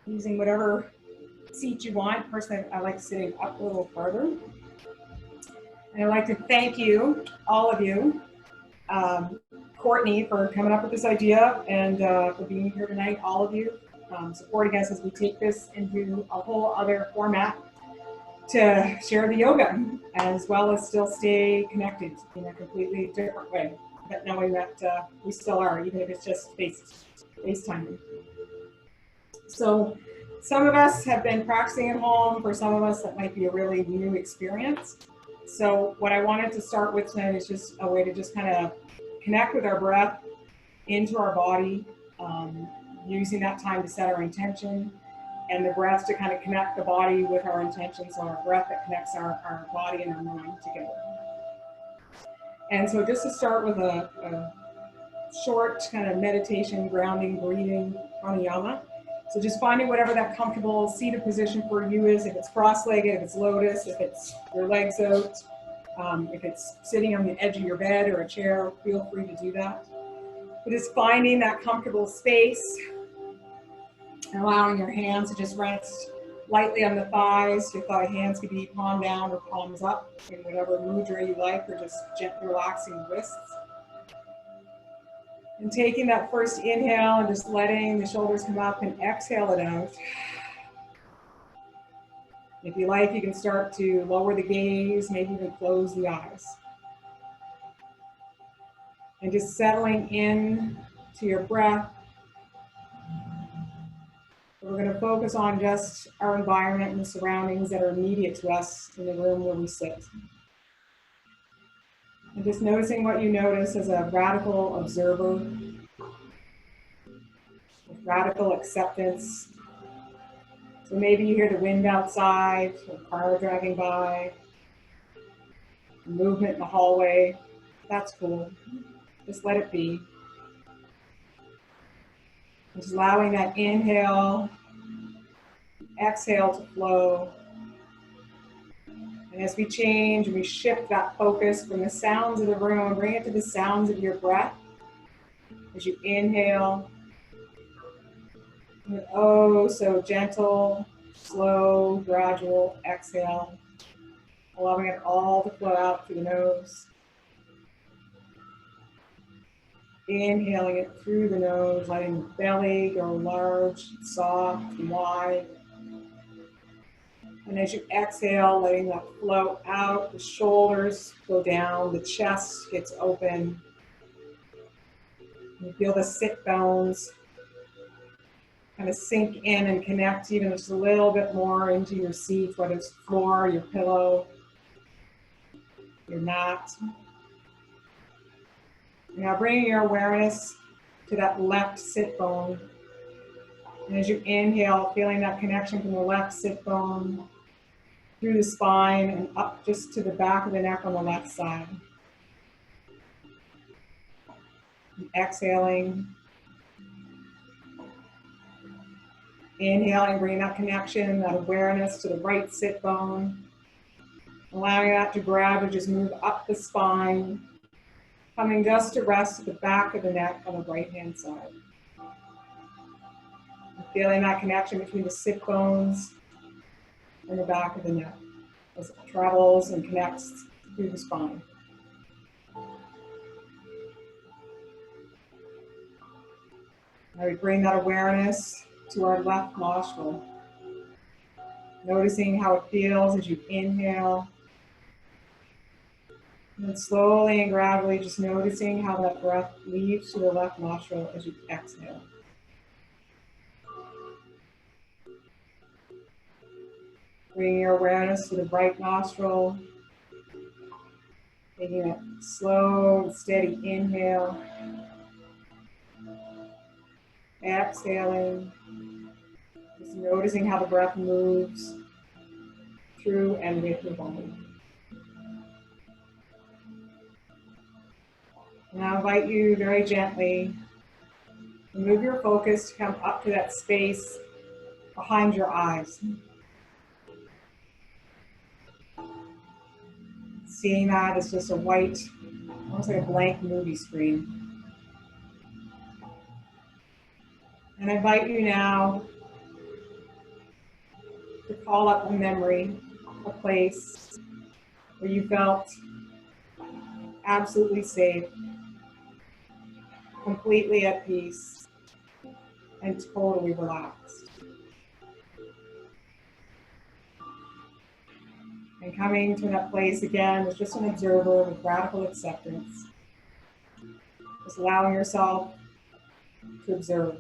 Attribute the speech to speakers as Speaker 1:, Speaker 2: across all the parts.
Speaker 1: using whatever seat you want. Personally, I like sitting up a little further. And I'd like to thank you, all of you, Courtney, for coming up with this idea and for being here tonight, all of you, supporting us as we take this into a whole other format to share the yoga, as well as still stay connected in a completely different way, but knowing that we still are, even if it's just FaceTiming. So some of us have been practicing at home. For some of us, that might be a really new experience. So what I wanted to start with tonight is just a way to just kind of connect with our breath into our body, using that time to set our intention, and the breath to kind of connect the body with our intention. So our breath that connects our body and our mind together. And so just to start with a short kind of meditation, grounding, breathing, pranayama. So just finding whatever that comfortable seated position for you is, if it's cross-legged, if it's lotus, if it's your legs out, if it's sitting on the edge of your bed or a chair, feel free to do that. But just finding that comfortable space and allowing your hands to just rest lightly on the thighs. Your thigh hands could be palm down or palms up in whatever mudra you like, or just gently relaxing the wrists. And taking that first inhale and just letting the shoulders come up, and exhale it out. If you like, you can start to lower the gaze, maybe even close the eyes. And just settling in to your breath. We're going to focus on just our environment and the surroundings that are immediate to us in the room where we sit. And just noticing what you notice as a radical observer, with radical acceptance. So maybe you hear the wind outside, a car driving by, movement in the hallway. That's cool. Just let it be. Just allowing that inhale, exhale to flow. And as we change, we shift that focus from the sounds of the room, bring it to the sounds of your breath. As you inhale, and oh, so gentle, slow, gradual exhale, allowing it all to flow out through the nose. Inhaling it through the nose, letting the belly go large, soft, and wide. And as you exhale, letting that flow out, the shoulders go down, the chest gets open. You feel the sit bones kind of sink in and connect even just a little bit more into your seat, whether it's floor, your pillow, your mat. Now bringing your awareness to that left sit bone. And as you inhale, feeling that connection from the left sit bone through the spine and up just to the back of the neck on the left side. And exhaling. Inhaling, bringing that connection, that awareness to the right sit bone. Allowing that to grab and just move up the spine, coming just to rest at the back of the neck on the right-hand side. And feeling that connection between the sit bones and the back of the neck as it travels and connects through the spine. Now we bring that awareness to our left nostril, noticing how it feels as you inhale, and then slowly and gradually just noticing how that breath leaves to the left nostril as you exhale. Bringing your awareness to the right nostril, taking a slow and steady inhale, exhaling, just noticing how the breath moves through and with your body. And I invite you very gently to move your focus to come up to that space behind your eyes. Seeing that as just a white, almost like a blank movie screen. And I invite you now to call up a memory, a place where you felt absolutely safe, completely at peace, and totally relaxed. And coming to that place again as just an observer with radical acceptance. Just allowing yourself to observe.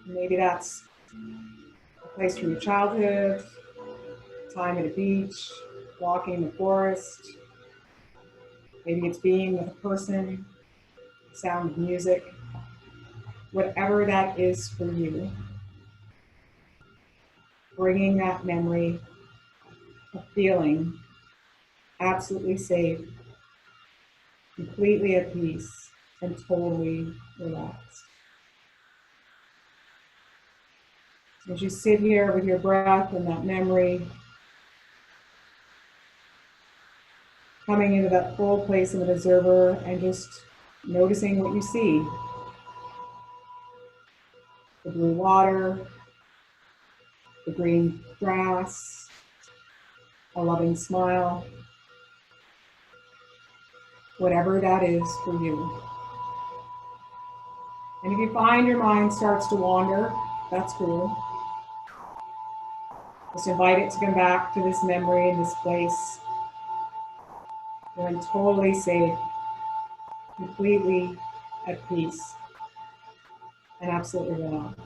Speaker 1: Maybe that's a place from your childhood, time at a beach, walking in the forest. Maybe it's being with a person, sound of music, whatever that is for you. Bringing that memory of feeling absolutely safe, completely at peace, and totally relaxed. As you sit here with your breath and that memory, coming into that full place of an observer and just noticing what you see. The blue water, the green grass, a loving smile, whatever that is for you. And if you find your mind starts to wander, that's cool. Just invite it to come back to this memory in this place. You're totally safe, completely at peace, and absolutely relaxed.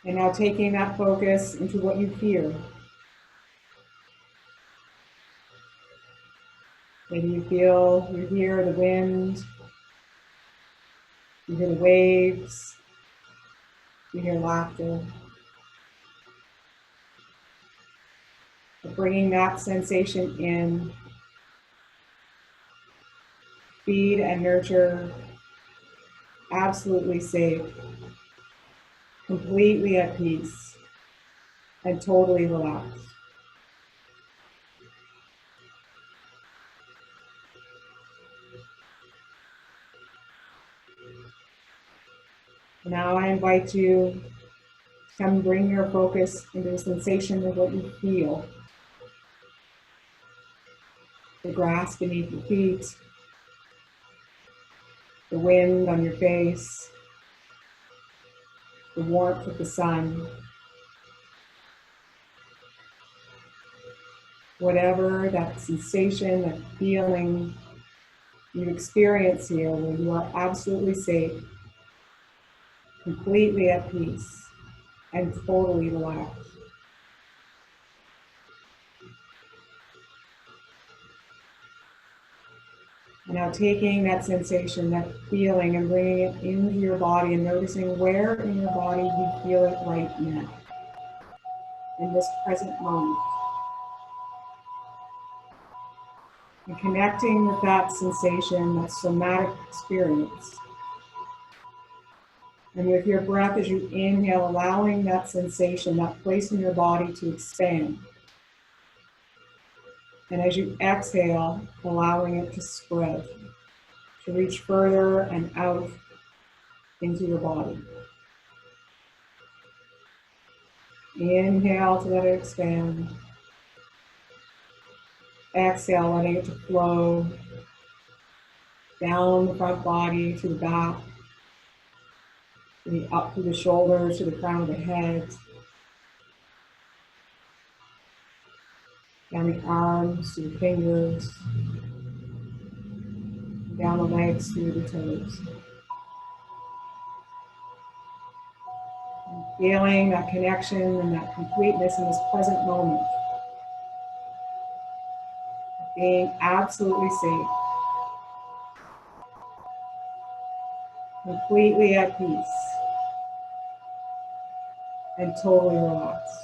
Speaker 1: And now taking that focus into what you hear. Maybe you hear the wind, you hear the waves, you hear laughter. But bringing that sensation in, feed and nurture, absolutely safe, completely at peace, and totally relaxed. Now I invite you to come bring your focus into the sensation of what you feel. The grass beneath your feet, the wind on your face, the warmth of the sun. Whatever that sensation, that feeling you experience here, where you are absolutely safe, completely at peace, and totally relaxed. And now taking that sensation, that feeling, and bringing it into your body and noticing where in your body you feel it right now, in this present moment. And connecting with that sensation, that somatic experience. And with your breath, as you inhale, allowing that sensation, that place in your body to expand. And as you exhale, allowing it to spread, to reach further and out into your body. Inhale to let it expand. Exhale, letting it to flow down the front body to the back, up through the shoulders to the crown of the head, down the arms to the fingers, down the legs to the toes. And feeling that connection and that completeness in this present moment. Being absolutely safe. Completely at peace. And totally relaxed.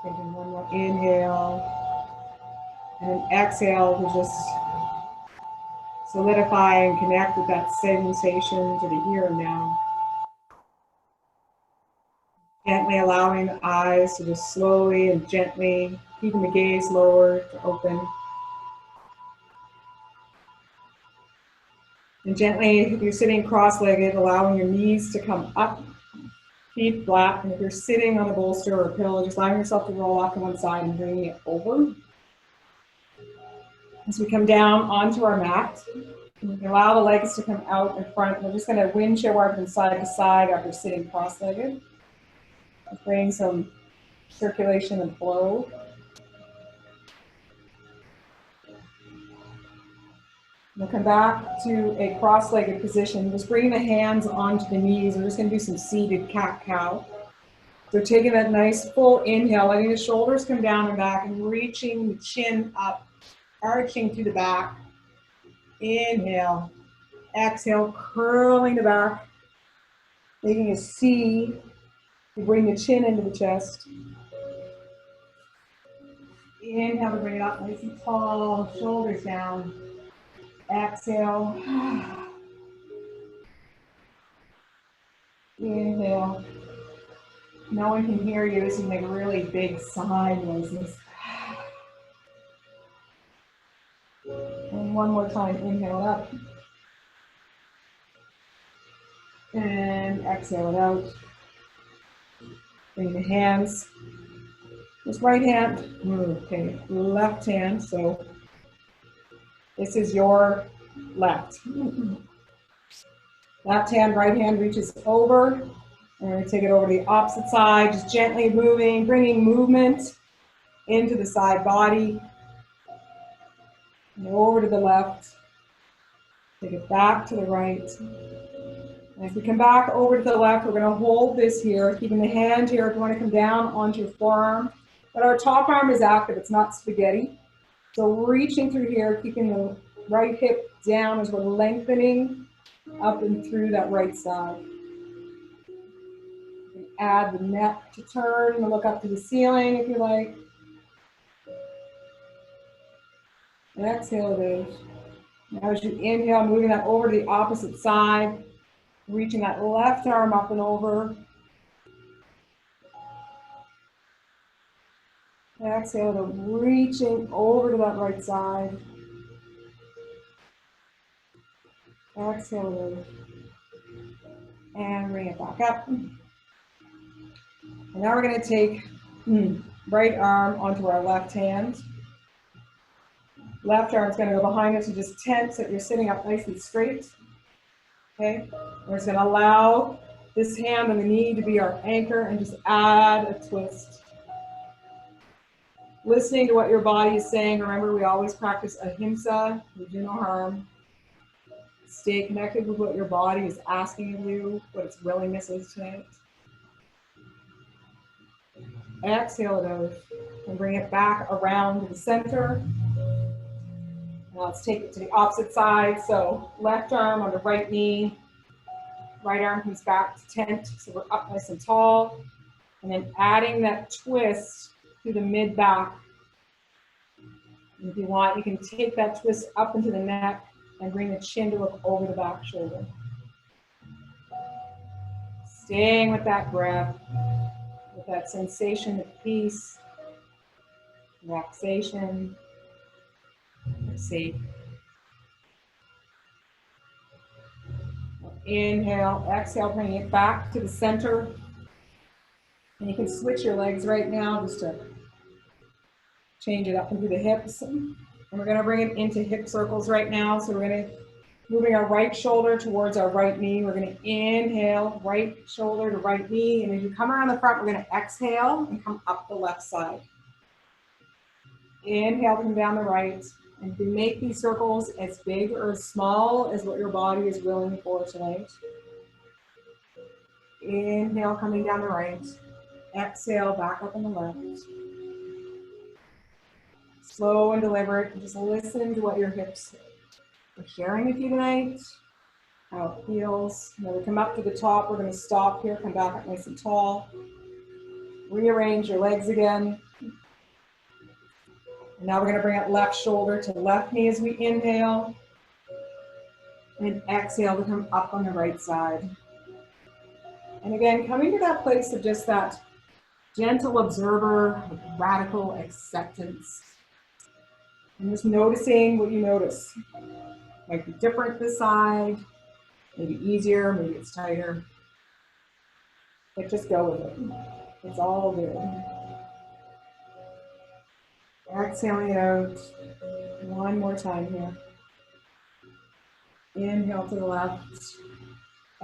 Speaker 1: Taking one more inhale. And then exhale to just solidify and connect with that sensation to the here and now. Gently allowing the eyes to just slowly and gently, keeping the gaze lower to open. And gently, if you're sitting cross-legged, allowing your knees to come up, feet flat. And if you're sitting on a bolster or a pillow, just allowing yourself to roll off to one side and bringing it over. As we come down onto our mat, we can allow the legs to come out in front. We're just going to windshield wiper from side to side after sitting cross-legged. Bring some circulation and flow. We'll come back to a cross-legged position. Just bring the hands onto the knees. We're just going to do some seated cat-cow. So taking that nice full inhale, letting the shoulders come down and back and reaching the chin up, arching through the back. Inhale. Exhale, curling the back, making a C. You bring the chin into the chest. Inhale to bring it up nice and tall, shoulders down. Exhale. Inhale. No one can hear you, so you make really big sigh noises. And one more time, inhale it up. And exhale it out. Bring the hands. This right hand, okay, left hand, so this is your left. Left hand, right hand reaches over. And we're going to take it over to the opposite side, just gently moving, bringing movement into the side body. And over to the left. Take it back to the right. And if we come back over to the left, we're going to hold this here, keeping the hand here if you want to come down onto your forearm. But our top arm is active, it's not spaghetti. So reaching through here, keeping the right hip down as we're lengthening up and through that right side. You can add the neck to turn and look up to the ceiling if you like. And exhale it is. Now as you inhale, moving that over to the opposite side, reaching that left arm up and over. Exhale to reaching over to that right side. Exhale and bring it back up. And now we're going to take right arm onto our left hand. Left arm is going to go behind us and just tense that you're sitting up nice and straight. Okay, we're just going to allow this hand and the knee to be our anchor and just add a twist. Listening to what your body is saying. Remember, we always practice ahimsa, we do no harm. Stay connected with what your body is asking of you, what its willingness is tonight. Exhale it out and bring it back around to the center. Now let's take it to the opposite side. So left arm on the right knee, right arm comes back to tent, so we're up nice and tall. And then adding that twist to the mid back. And if you want, you can take that twist up into the neck and bring the chin to look over the back shoulder. Staying with that breath, with that sensation of peace, relaxation, safe. Inhale, exhale, bringing it back to the center. And you can switch your legs right now just to change it up into the hips. And we're going to bring it into hip circles right now. So we're going to moving our right shoulder towards our right knee. We're going to inhale, right shoulder to right knee. And as you come around the front, we're going to exhale and come up the left side. Inhale, come down the right. And you can make these circles as big or as small as what your body is willing for tonight. Inhale, coming down the right. Exhale, back up on the left. Slow and deliberate. And just listen to what your hips are sharing with you tonight. How it feels. Now we come up to the top. We're going to stop here. Come back up nice and tall. Rearrange your legs again. And now we're going to bring up left shoulder to left knee as we inhale. And exhale to come up on the right side. And again, coming to that place of just that gentle observer with radical acceptance. And just noticing what you notice. Might be different this side, maybe easier, maybe it's tighter. But just go with it. It's all good. Exhaling it out. One more time here. Inhale to the left.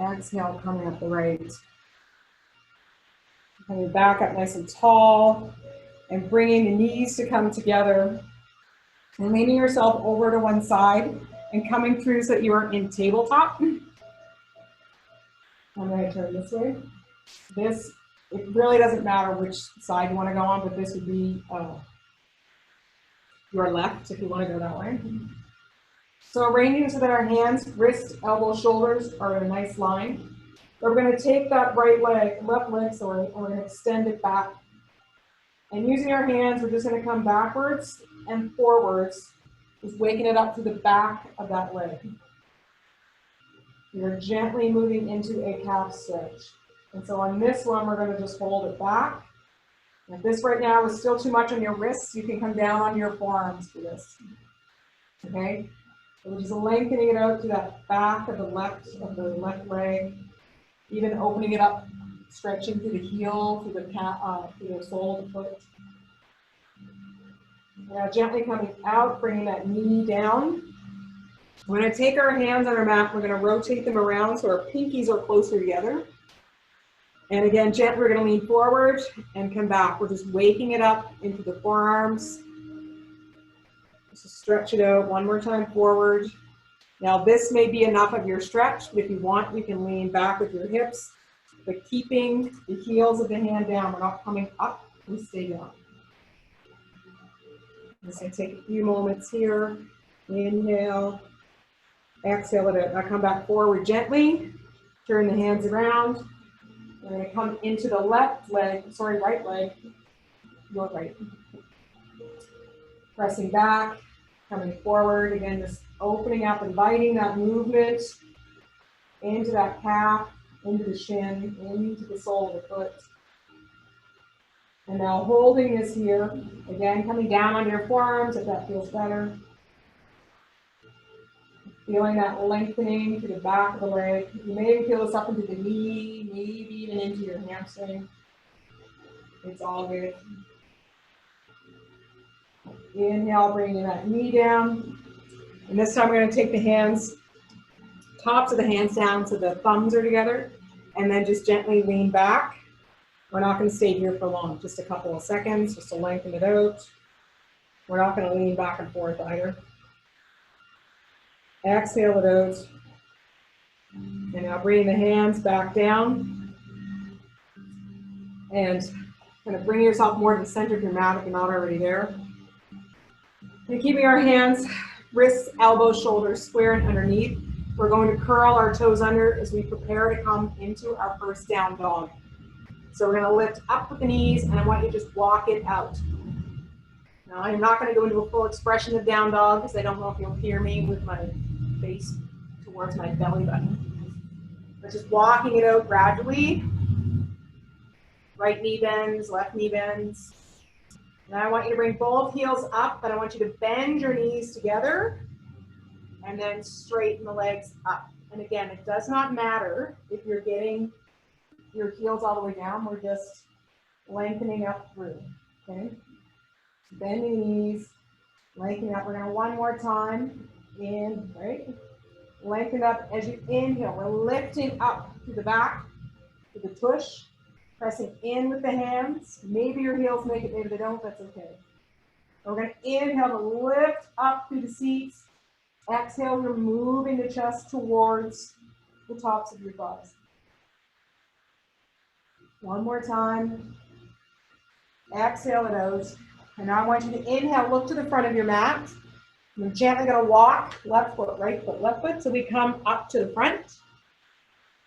Speaker 1: Exhale, coming up the right. Coming back up nice and tall. And bringing the knees to come together. And leaning yourself over to one side. And coming through so that you are in tabletop. I'm going to turn this way. This, it really doesn't matter which side you want to go on, but this would be your left if you want to go that way. So arranging so that our hands, wrists, elbows, shoulders are in a nice line. We're going to take that right leg, left leg, sorry, and we're going to extend it back. And using our hands, we're just going to come backwards and forwards, just waking it up to the back of that leg. You're gently moving into a calf stretch. And so on this one, we're going to just hold it back. If this right now is still too much on your wrists, you can come down on your forearms for this. Okay? So we're just lengthening it out to that back of the left leg, even opening it up, stretching through the heel, through the sole of the foot. Now gently coming out, bringing that knee down. We're going to take our hands on our mat, we're going to rotate them around so our pinkies are closer together. And again, gently we're going to lean forward and come back. We're just waking it up into the forearms. Just stretch it out one more time forward. Now this may be enough of your stretch, but if you want, you can lean back with your hips, but keeping the heels of the hand down. We're not coming up, we stay down. I'm just going to take a few moments here. Inhale. Exhale it out. Now come back forward gently. Turn the hands around. We're going to come into the left leg, sorry, right leg. Your right. Pressing back, coming forward. Again, just opening up, inviting that movement into that calf, into the shin, into the sole of the foot. And now holding this here. Again, coming down on your forearms if that feels better. Feeling that lengthening to the back of the leg. You may even feel this up into the knee, maybe even into your hamstring. It's all good. Inhale, bringing that knee down. And this time we're going to take the hands, tops of the hands down so the thumbs are together. And then just gently lean back. We're not going to stay here for long, just a couple of seconds, just to lengthen it out. We're not going to lean back and forth either. Exhale it out. And now bring the hands back down. And kind of bring yourself more to the center of your mat if you're not already there. And keeping our hands, wrists, elbows, shoulders square and underneath. We're going to curl our toes under as we prepare to come into our first down dog. So we're going to lift up with the knees, and I want you to just walk it out. Now, I'm not going to go into a full expression of down dog because I don't know if you'll hear me with my face towards my belly button. But just walking it out gradually. Right knee bends, left knee bends. Now I want you to bring both heels up, but I want you to bend your knees together and then straighten the legs up. And again, it does not matter if you're getting your heels all the way down. We're just lengthening up through, okay? Bending knees, lengthening up. We're going to one more time. In, right? Lengthen up as you inhale. We're lifting up to the back, to the tush. Pressing in with the hands. Maybe your heels make it, maybe they don't, that's okay. We're going to inhale to lift up through the seats. Exhale, you're moving the chest towards the tops of your thighs. One more time. Exhale it out. And now I want you to inhale, look to the front of your mat. We're gently going to walk left foot, right foot, left foot. So we come up to the front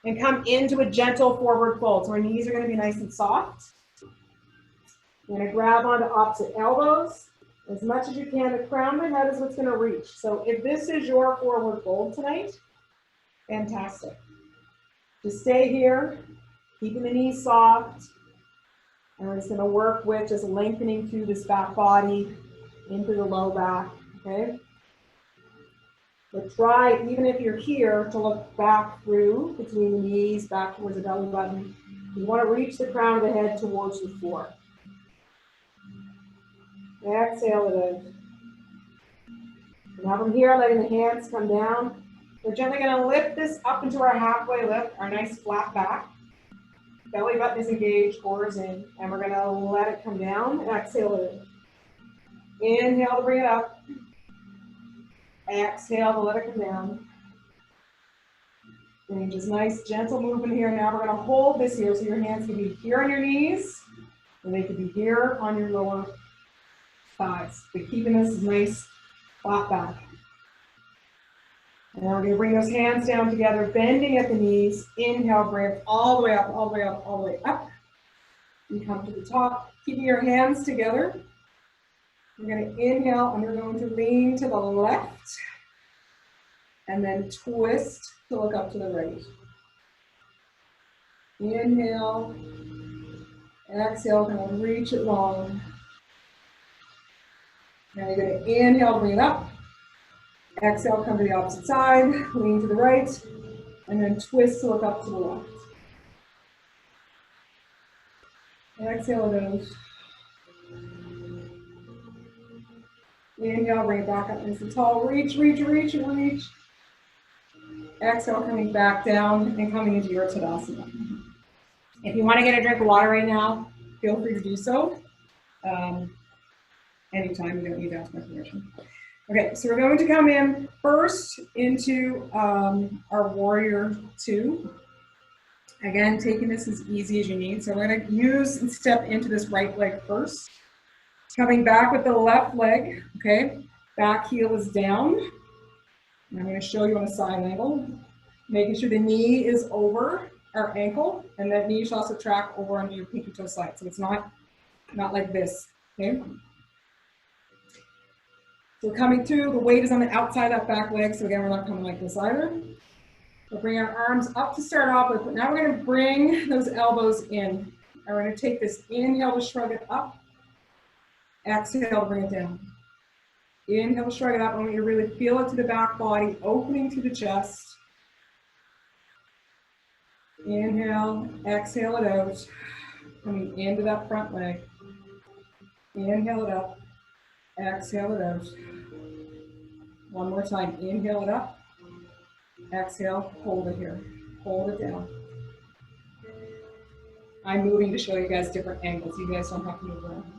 Speaker 1: and come into a gentle forward fold. So our knees are going to be nice and soft. You're going to grab onto opposite elbows as much as you can. The crown of the head is what's going to reach. So if this is your forward fold tonight, fantastic. Just stay here. Keeping the knees soft. And we're just going to work with just lengthening through this back body into the low back, okay? But try, even if you're here, to look back through between the knees, back towards the belly button. You want to reach the crown of the head towards the floor. Exhale it out. Now from here, letting the hands come down. We're gently going to lift this up into our halfway lift, our nice flat back. Belly button is engaged, core is in, and we're going to let it come down. Exhale it. Inhale to bring it up. Exhale to let it come down. And just nice, gentle movement here. Now we're going to hold this here, so your hands can be here on your knees, and they can be here on your lower thighs. But keeping this nice, flat back. And now we're going to bring those hands down together, bending at the knees. Inhale, bring it all the way up, all the way up, all the way up. You come to the top, keeping your hands together. We're going to inhale, and we're going to lean to the left, and then twist to look up to the right. Inhale, exhale, kind of reach it long. Now you're going to inhale, bring it up. Exhale, come to the opposite side, lean to the right, and then twist to look up to the left. Exhale it out. Inhale, bring it back up nice and tall. Reach, reach, reach, reach. Exhale, coming back down and coming into your Tadasana. If you want to get a drink of water right now, feel free to do so. Anytime, you don't need to ask my permission. Okay, so we're going to come in first into our warrior two. Again, taking this as easy as you need. So we're going to use and step into this right leg first. Coming back with the left leg, okay? Back heel is down. And I'm going to show you on a side angle. Making sure the knee is over our ankle, and that knee should also track over onto your pinky toe side. So it's not like this, okay? So we're coming through, the weight is on the outside of that back leg, so again, we're not coming like this either. We'll bring our arms up to start off with, but now we're going to bring those elbows in. And we're going to take this inhale to shrug it up, exhale to bring it down. Inhale to shrug it up, I want you to really feel it to the back body, opening through the chest. Inhale, exhale it out, coming into that front leg. Inhale it up. Exhale it out. One more time. Inhale it up. Exhale. Hold it here. Hold it down. I'm moving to show you guys different angles. You guys don't have to move around.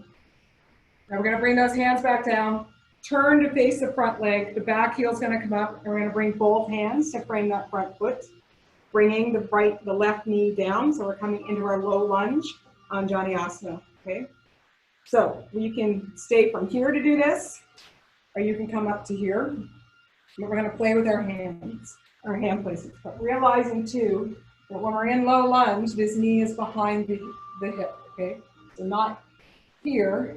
Speaker 1: Now we're going to bring those hands back down. Turn to face the front leg. The back heel is going to come up, and we're going to bring both hands to frame that front foot. Bringing the left knee down. So we're coming into our low lunge on Janiyasana. Okay. So you can stay from here to do this, or you can come up to here. We're going to play with our hands, our hand placements, but realizing too that when we're in low lunge, this knee is behind the hip, okay? So not here,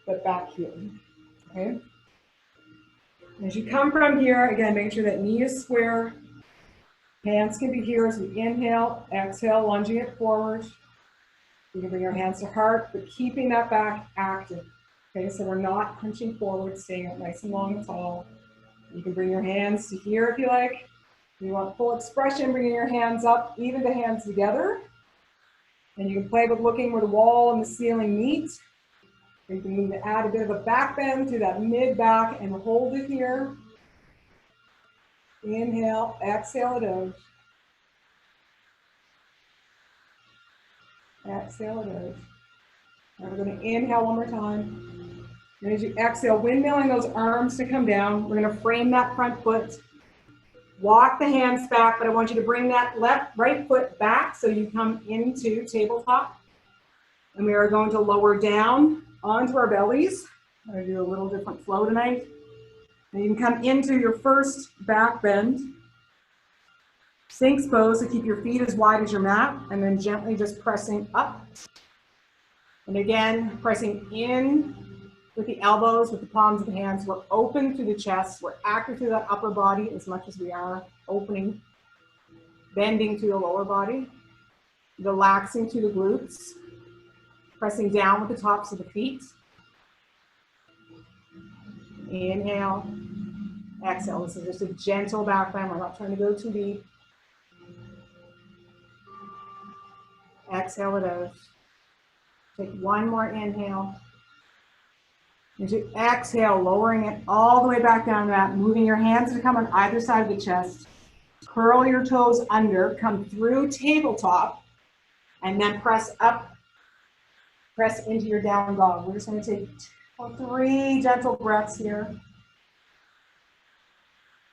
Speaker 1: but back here, okay? And as you come from here, again, make sure that knee is square. Hands can be here as we inhale, exhale, lunging it forward. You can bring your hands to heart, but keeping that back active. Okay, so we're not punching forward, staying up nice and long and tall. You can bring your hands to here if you like. If you want full expression, bringing your hands up, even the hands together. And you can play with looking where the wall and the ceiling meet. You can add a bit of a back bend to that mid back and hold it here. Inhale, exhale it out. Exhale it out. Now we're going to inhale one more time. And as you exhale, windmilling those arms to come down, we're going to frame that front foot. Walk the hands back, but I want you to bring that right foot back so you come into tabletop. And we are going to lower down onto our bellies. I'm going to do a little different flow tonight. And you can come into your first back bend. Sphinx pose, so keep your feet as wide as your mat, and then gently just pressing up. And again, pressing in with the elbows, with the palms of the hands. We're open through the chest. We're active through that upper body as much as we are opening, bending through the lower body. relaxing to the glutes, pressing down with the tops of the feet. Inhale, exhale. This is just a gentle back bend. We're not trying to go too deep. Exhale it out. Take one more inhale. And to exhale, lowering it all the way back down to that, moving your hands to come on either side of the chest. Curl your toes under, come through tabletop, and then press up, press into your down dog. We're just going to take 3 gentle breaths here.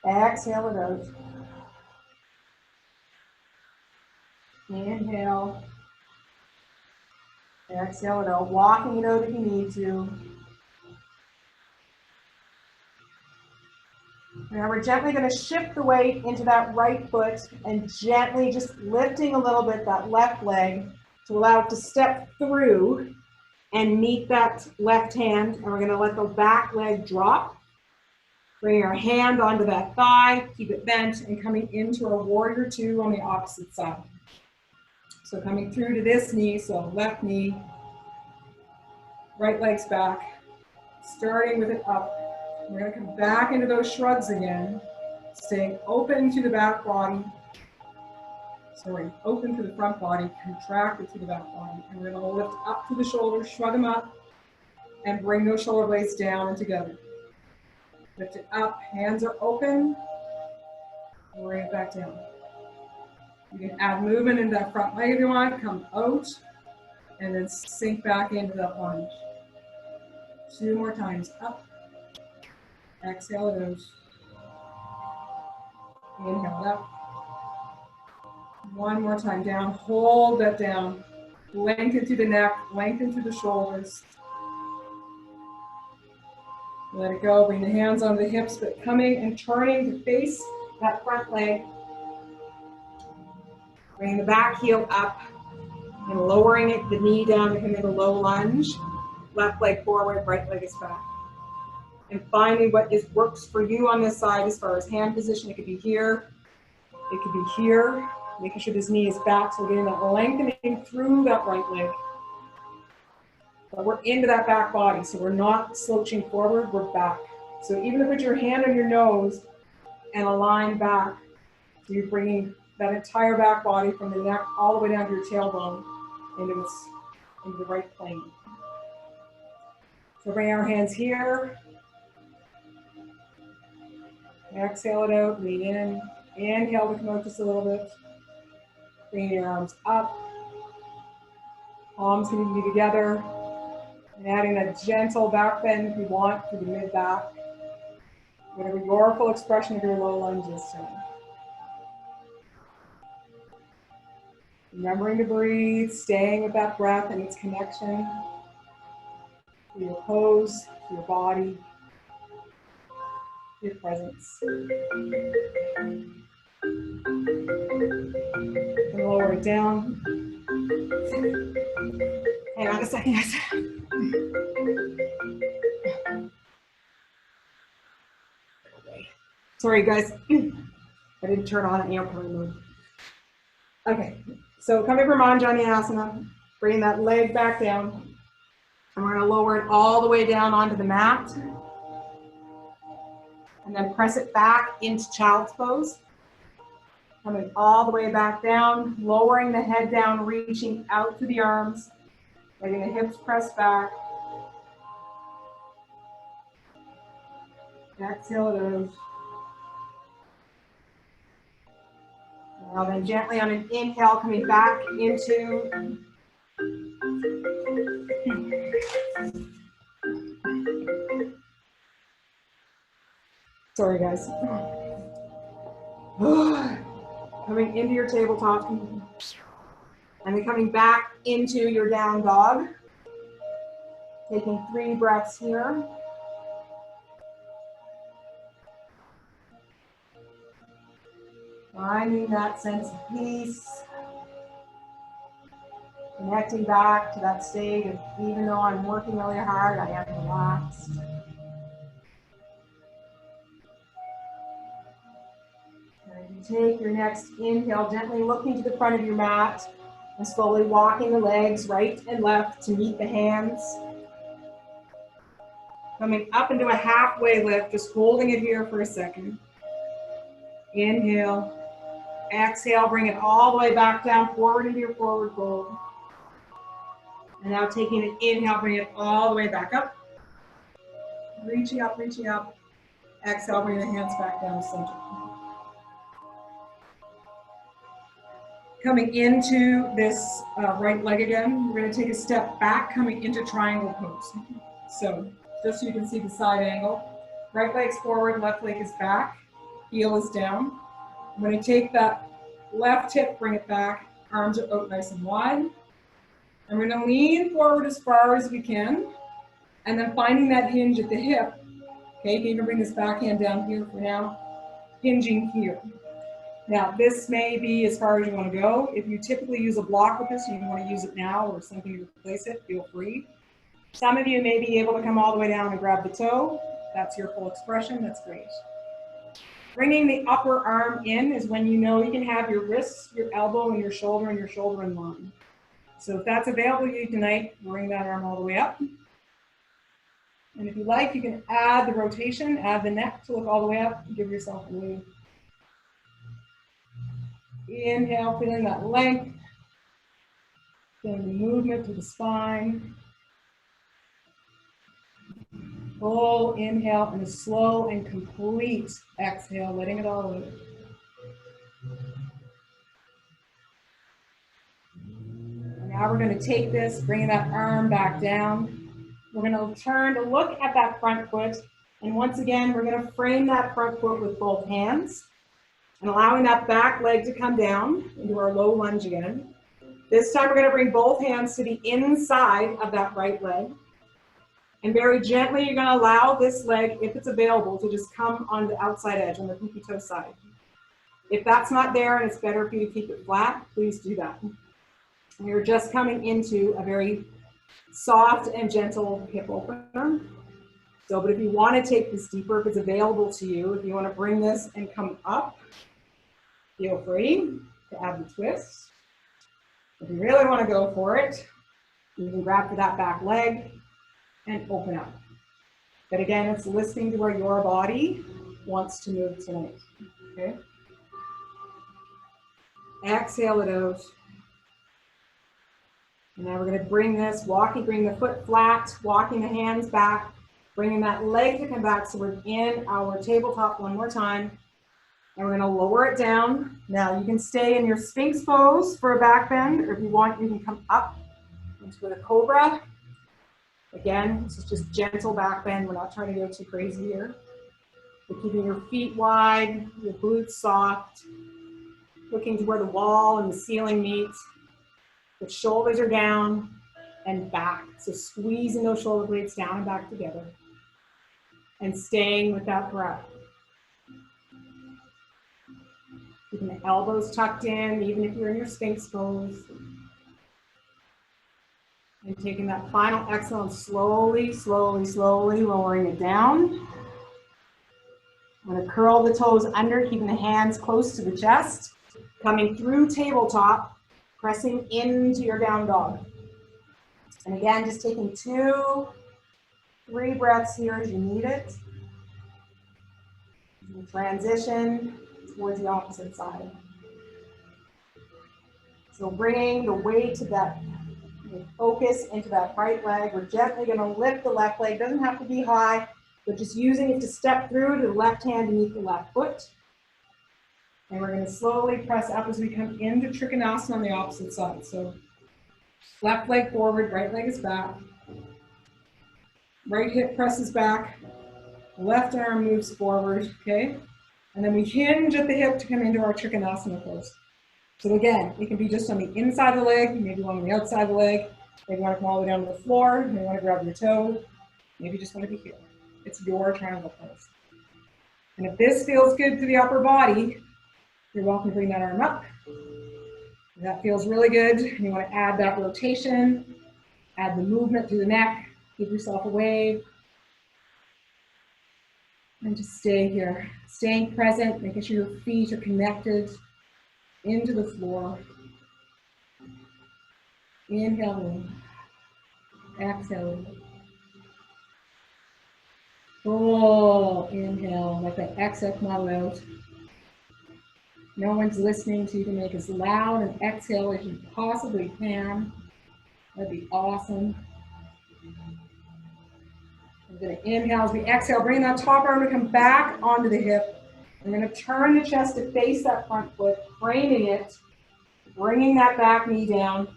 Speaker 1: Exhale it out. Inhale. Exhale it out. Walking it out if you need to. Now we're gently going to shift the weight into that right foot and gently just lifting a little bit that left leg to allow it to step through and meet that left hand. And we're going to let the back leg drop. Bring your hand onto that thigh, keep it bent, and coming into a warrior 2 on the opposite side. So coming through to this knee, so left knee, right leg's back, starting with it up. We're going to come back into those shrugs again, staying open to the back body. Sorry, open to the front body, contracted to the back body. And we're going to lift up to the shoulders, shrug them up, and bring those shoulder blades down and together. Lift it up, hands are open, bring it back down. You can add movement into that front leg if you want, come out, and then sink back into that lunge. 2 more times, up, exhale it out, inhale it up. 1 more time, down, hold that down, lengthen through the neck, lengthen through the shoulders. Let it go, bring the hands on the hips, but coming and turning to face that front leg. Bring the back heel up and lowering it, the knee down to come into low lunge. Left leg forward, right leg is back. And finding what works for you on this side as far as hand position. It could be here, it could be here. Making sure this knee is back, so we're getting that lengthening through that right leg. But we're into that back body, so we're not slouching forward, we're back. So even if you put your hand on your nose and align back, so you're bringing that entire back body from the neck all the way down to your tailbone into the right plane. So bring our hands here. Exhale it out, lean in. Inhale to come out just a little bit. Bring your arms up. Palms can be together. And adding that gentle back bend if you want to the mid back. Whatever your full expression of your low lunge is today. Remembering to breathe, staying with that breath and its connection to your pose, to your body, your presence. And lower it down. Hang on a second, guys. Sorry, guys. I didn't turn on airplane mode. Okay, so coming from Anjaneyasana, bring that leg back down. And we're going to lower it all the way down onto the mat. And then press it back into child's pose. Coming all the way back down, lowering the head down, reaching out to the arms, letting the hips press back. Exhale it out. Now then gently on an inhale, coming back into sorry guys. Coming into your tabletop and then coming back into your down dog. Taking 3 breaths here. Finding that sense of peace. Connecting back to that state of even though I'm working really hard, I am relaxed. And you take your next inhale, gently looking to the front of your mat. And slowly walking the legs right and left to meet the hands. Coming up into a halfway lift, just holding it here for a second. Inhale. Exhale, bring it all the way back down, forward into your forward fold. And now taking an inhale, bring it all the way back up. Reaching up, reaching up. Exhale, bring the hands back down to center. Coming into this right leg again, we're going to take a step back, coming into triangle pose. So just so you can see the side angle. Right leg's forward, left leg is back, heel is down. I'm going to take that left hip, bring it back, arms are out nice and wide. I'm going to lean forward as far as we can, and then finding that hinge at the hip. Okay, you can even bring this back hand down here for now, hinging here. Now, this may be as far as you want to go. If you typically use a block with this, you want to use it now or something to replace it, feel free. Some of you may be able to come all the way down and grab the toe. That's your full expression, that's great. Bringing the upper arm in is when you know you can have your wrists, your elbow, and your shoulder in line. So if that's available to you tonight, bring that arm all the way up. And if you like, you can add the rotation, add the neck to look all the way up, and give yourself a wave. Inhale, feeling that length, feeling the movement to the spine. Full inhale and a slow and complete exhale, letting it all out. And now we're going to take this, bringing that arm back down. We're going to turn to look at that front foot. And once again, we're going to frame that front foot with both hands and allowing that back leg to come down into our low lunge again. This time we're going to bring both hands to the inside of that right leg. And very gently, you're going to allow this leg, if it's available, to just come on the outside edge, on the pinky toe side. If that's not there and it's better for you to keep it flat, please do that. And you're just coming into a very soft and gentle hip opener. So, but if you want to take this deeper, if it's available to you, if you want to bring this and come up, feel free to add the twist. If you really want to go for it, you can grab for that back leg and open up. But again, it's listening to where your body wants to move tonight, okay? Exhale it out. And now we're gonna bring this, bring the foot flat, walking the hands back, bringing that leg to come back so we're in our tabletop one more time. And we're gonna lower it down. Now you can stay in your Sphinx pose for a back bend, or if you want, you can come up into a cobra. Again, this is just gentle back bend. We're not trying to go too crazy here. We're keeping your feet wide, your glutes soft, looking to where the wall and the ceiling meet. The shoulders are down and back. So squeezing those shoulder blades down and back together. And staying with that breath. Keeping the elbows tucked in, even if you're in your Sphinx pose. And taking that final exhale and slowly, slowly, slowly lowering it down. I'm going to curl the toes under, keeping the hands close to the chest. Coming through tabletop, pressing into your down dog. And again, just taking 2, 3 breaths here as you need it. And transition towards the opposite side. So bringing the weight to that, focus into that right leg. We're gently going to lift the left leg. Doesn't have to be high, but just using it to step through to the left hand beneath the left foot. And we're going to slowly press up as we come into Trikonasana on the opposite side. So left leg forward, right leg is back. Right hip presses back. Left arm moves forward, okay? And then we hinge at the hip to come into our Trikonasana pose. So again, it can be just on the inside of the leg, maybe one on the outside of the leg. Maybe you want to come all the way down to the floor, maybe you want to grab your toe, maybe you just want to be here. It's your triangle pose. And if this feels good to the upper body, you're welcome to bring that arm up. If that feels really good, and you want to add that rotation, add the movement through the neck, give yourself a wave. And just stay here, staying present, making sure your feet are connected into the floor. Inhale, exhale. Full inhale, let the exhale come out. No one's listening, so you can make as loud an exhale as you possibly can. That'd be awesome. I'm going to inhale as we exhale, bring that top arm to come back onto the hip. I'm going to turn the chest to face that front foot, framing it, bringing that back knee down.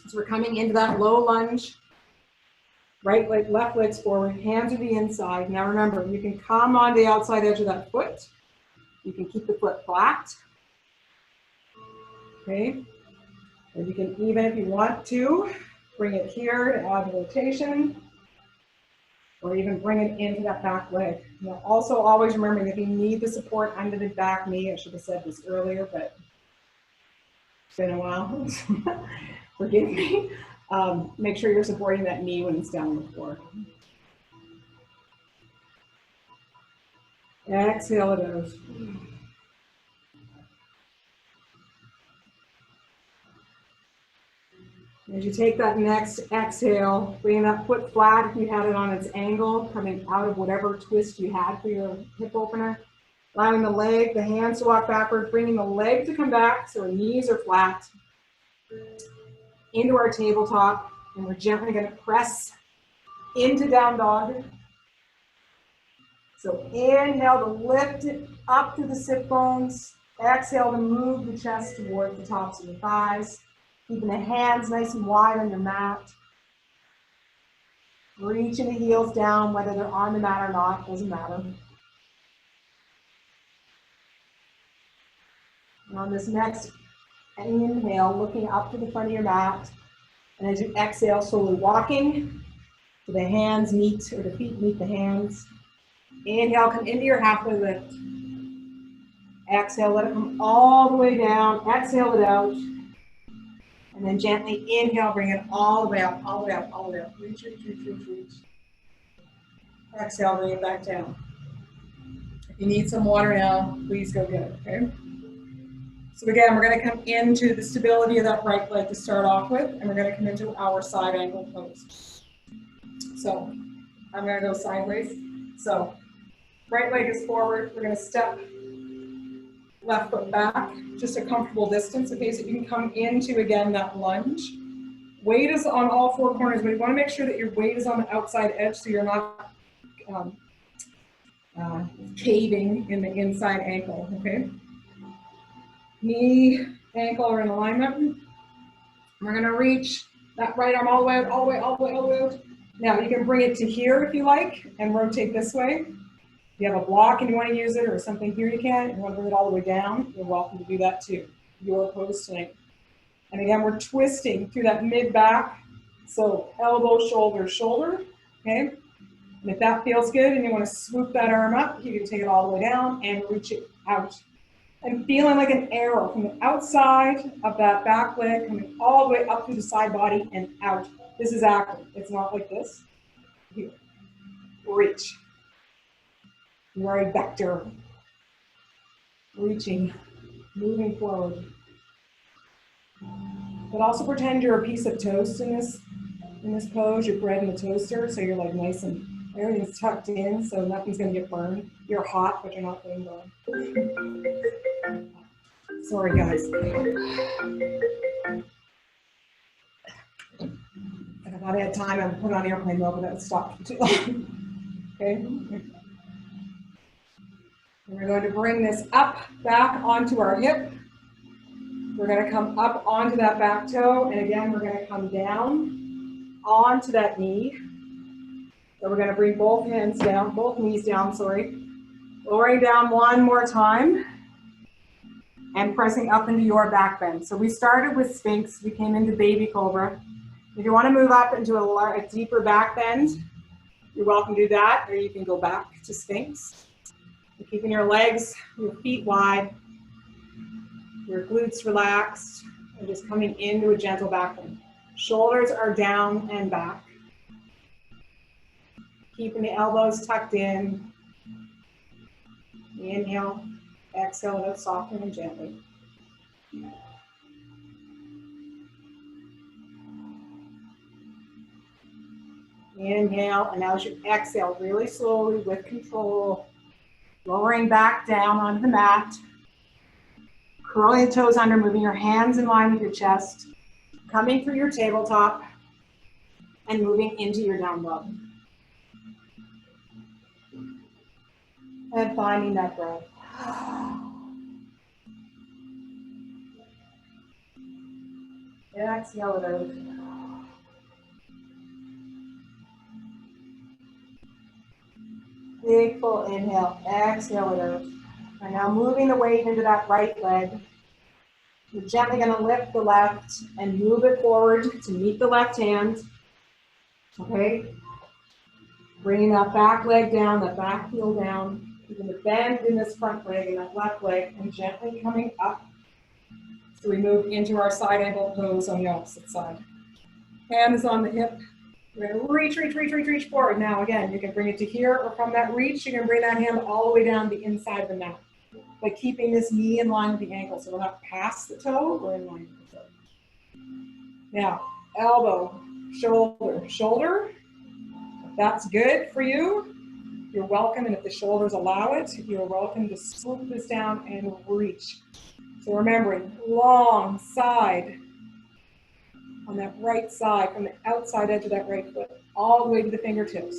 Speaker 1: So we're coming into that low lunge. Right leg, left leg's forward, hands to the inside. Now remember, you can come on the outside edge of that foot. You can keep the foot flat. Okay. Or you can even, if you want to, bring it here to add the rotation. Or even bring it into that back leg. Now also always remembering if you need the support under the back knee, I should have said this earlier, but it's been a while. Forgive me. Make sure you're supporting that knee when it's down on the floor. Exhale it out. As you take that next exhale, bringing that foot flat if you had it on its angle, coming out of whatever twist you had for your hip opener. Allowing the leg, the hands to walk backward, bringing the leg to come back so our knees are flat. Into our tabletop, and we're gently going to press into down dog. So inhale to lift it up to the sit bones. Exhale to move the chest toward the tops of the thighs. Keeping the hands nice and wide on your mat. Reaching the heels down, whether they're on the mat or not, doesn't matter. And on this next inhale, looking up to the front of your mat. And as you exhale, slowly walking so the hands meet, or the feet meet the hands. Inhale, come into your halfway lift. Exhale, let it come all the way down. Exhale it out. And then gently inhale, bring it all the way up, all the way up, all the way up. Reach, reach, reach, reach, reach. Exhale, bring it back down. If you need some water now, please go get it, okay? So again, we're gonna come into the stability of that right leg to start off with, and we're gonna come into our side angle pose. So I'm gonna go sideways. So right leg is forward, we're gonna step left foot back, just a comfortable distance, okay, so you can come into, again, that lunge. Weight is on all four corners, but you wanna make sure that your weight is on the outside edge so you're not caving in the inside ankle, okay? Knee, ankle are in alignment. We're gonna reach that right arm all the way out, all the way, all the way, all the way out. Now you can bring it to here if you like and rotate this way. If you have a block and you want to use it or something here you can, you want to bring it all the way down, you're welcome to do that too. Your pose tonight. And again, we're twisting through that mid-back. So elbow, shoulder, shoulder, okay? And if that feels good and you want to swoop that arm up, you can take it all the way down and reach it out. And feeling like an arrow from the outside of that back leg coming all the way up through the side body and out. This is active. It's not like this. Here. Reach. You are a vector. Reaching, moving forward. But also pretend you're a piece of toast in this pose. You're bread in the toaster, so you're like nice and everything's tucked in, so nothing's gonna get burned. You're hot, but you're not being burned. Sorry, guys. If I thought I had time, I would put on airplane mode, but that would stop for too long. Okay. And we're going to bring this up, back onto our hip. We're going to come up onto that back toe, and again, we're going to come down onto that knee. So we're going to bring both hands down, both knees down, sorry. Lowering down one more time. And pressing up into your back bend. So we started with Sphinx, we came into Baby Cobra. If you want to move up into a deeper back bend, you're welcome to do that, or you can go back to Sphinx. You're keeping your legs, your feet wide, your glutes relaxed, and just coming into a gentle back bend. Shoulders are down and back. Keeping the elbows tucked in. Inhale, exhale it out softly and gently. Inhale, and as you exhale, really slowly with control, lowering back down onto the mat, curling the toes under, moving your hands in line with your chest, coming through your tabletop, and moving into your down dog. And finding that breath. Exhale it out. Big full inhale, exhale it out. And now moving the weight into that right leg. You're gently going to lift the left and move it forward to meet the left hand. Okay? Bringing that back leg down, that back heel down. You're going to bend in this front leg and that left leg and gently coming up. So we move into our side angle pose on the opposite side. Hand is on the hip. We're going to reach forward. Now again, you can bring it to here, or from that reach, you can bring that hand all the way down the inside of the mat. By keeping this knee in line with the ankle. So we're not past the toe, we're in line with the toe. Now, elbow, shoulder, shoulder. If that's good for you, you're welcome. And if the shoulders allow it, you're welcome to swoop this down and reach. So remembering, long side on that right side, from the outside edge of that right foot, all the way to the fingertips.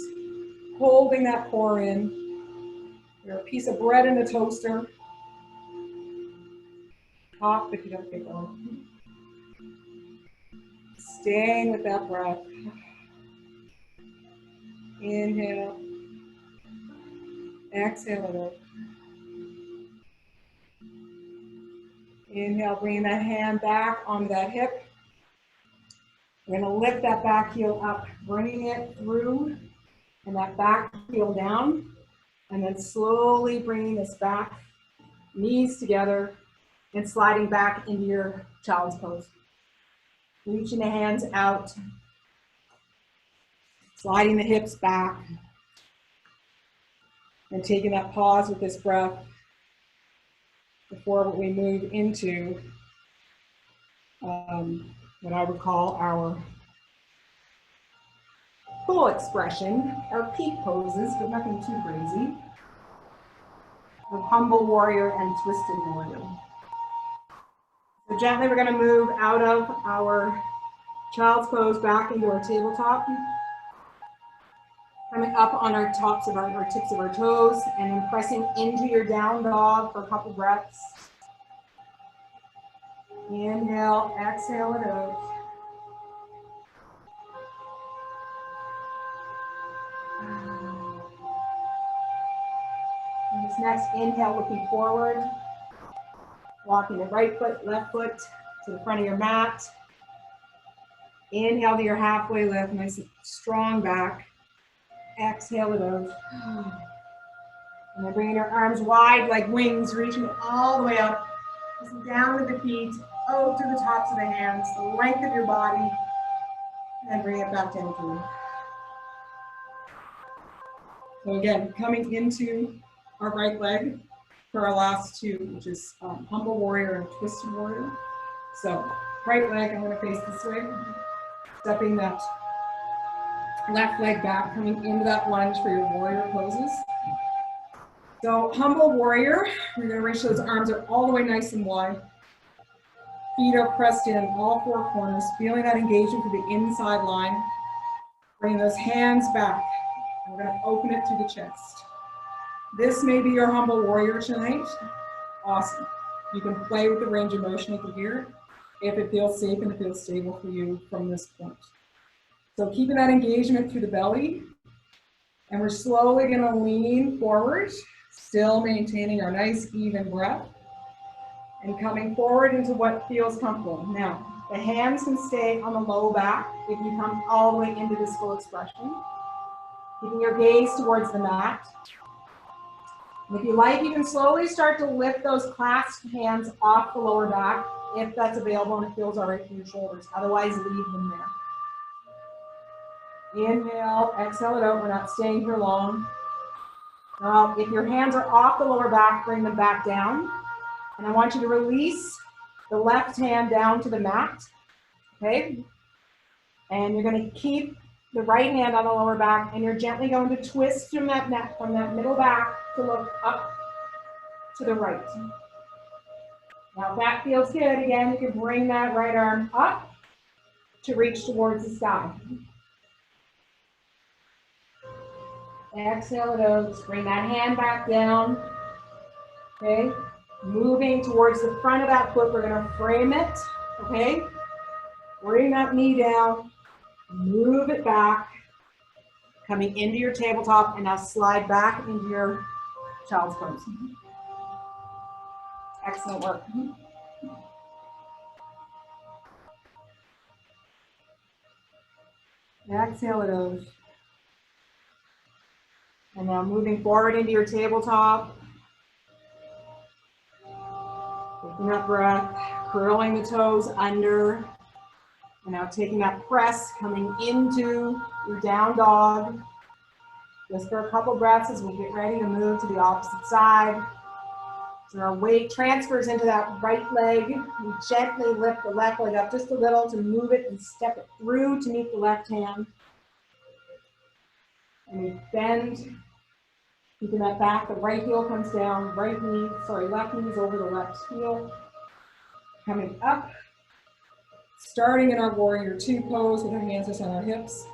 Speaker 1: Holding that core in. You're a piece of bread in a toaster. Pop if you don't get going. Staying with that breath. Inhale. Exhale it out. Inhale, bringing that hand back onto that hip. We're going to lift that back heel up, bringing it through, and that back heel down, and then slowly bringing this back, knees together, and sliding back into your child's pose. Reaching the hands out, sliding the hips back, and taking that pause with this breath before we move into what I would call our full expression, our peak poses, but nothing too crazy. The humble warrior and twisted warrior. So gently we're going to move out of our child's pose back into our tabletop. Coming up on our tops of our tips of our toes, and then pressing into your down dog for a couple breaths. Inhale, exhale it out. And this next inhale, looking forward. Walking the right foot, left foot to the front of your mat. Inhale to your halfway lift, nice and strong back. Exhale it out. And then bringing your arms wide like wings, reaching all the way up. Down with the feet, out to the tops of the hands, the length of your body. And then bring it back down through. So again, coming into our right leg for our last two, which is humble warrior and twisted warrior. So right leg, I'm going to face this way. Stepping that left leg back, coming into that lunge for your warrior poses. So humble warrior, we're going to reach those arms are all the way nice and wide. Feet are pressed in all four corners, feeling that engagement through the inside line. Bring those hands back. We're going to open it to the chest. This may be your humble warrior tonight. Awesome. You can play with the range of motion over here if it feels safe and it feels stable for you from this point. So keeping that engagement through the belly. And we're slowly going to lean forward, still maintaining our nice even breath. And coming forward into what feels comfortable. Now, the hands can stay on the low back if you come all the way into this full expression. Keeping your gaze towards the mat. And if you like, you can slowly start to lift those clasped hands off the lower back if that's available and it feels all right for your shoulders. Otherwise, leave them there. Inhale, exhale it out. We're not staying here long. Now, if your hands are off the lower back, bring them back down. And I want you to release the left hand down to the mat, okay? And you're going to keep the right hand on the lower back, and you're gently going to twist from that neck, from that middle back, to look up to the right. Now if that feels good, again, you can bring that right arm up to reach towards the sky. Exhale it out, just bring that hand back down, okay? Moving towards the front of that foot, we're gonna frame it, okay? Bring that knee down, move it back, coming into your tabletop, and now slide back into your child's pose. Excellent work. Exhale it out. And now moving forward into your tabletop. Taking that breath, curling the toes under. And now taking that press, coming into your down dog. Just for a couple breaths as we get ready to move to the opposite side. So our weight transfers into that right leg. We gently lift the left leg up just a little to move it and step it through to meet the left hand. And we bend, keeping that back. The right heel comes down, left knee is over the left heel. Coming up, starting in our warrior two pose with our hands just on our hips.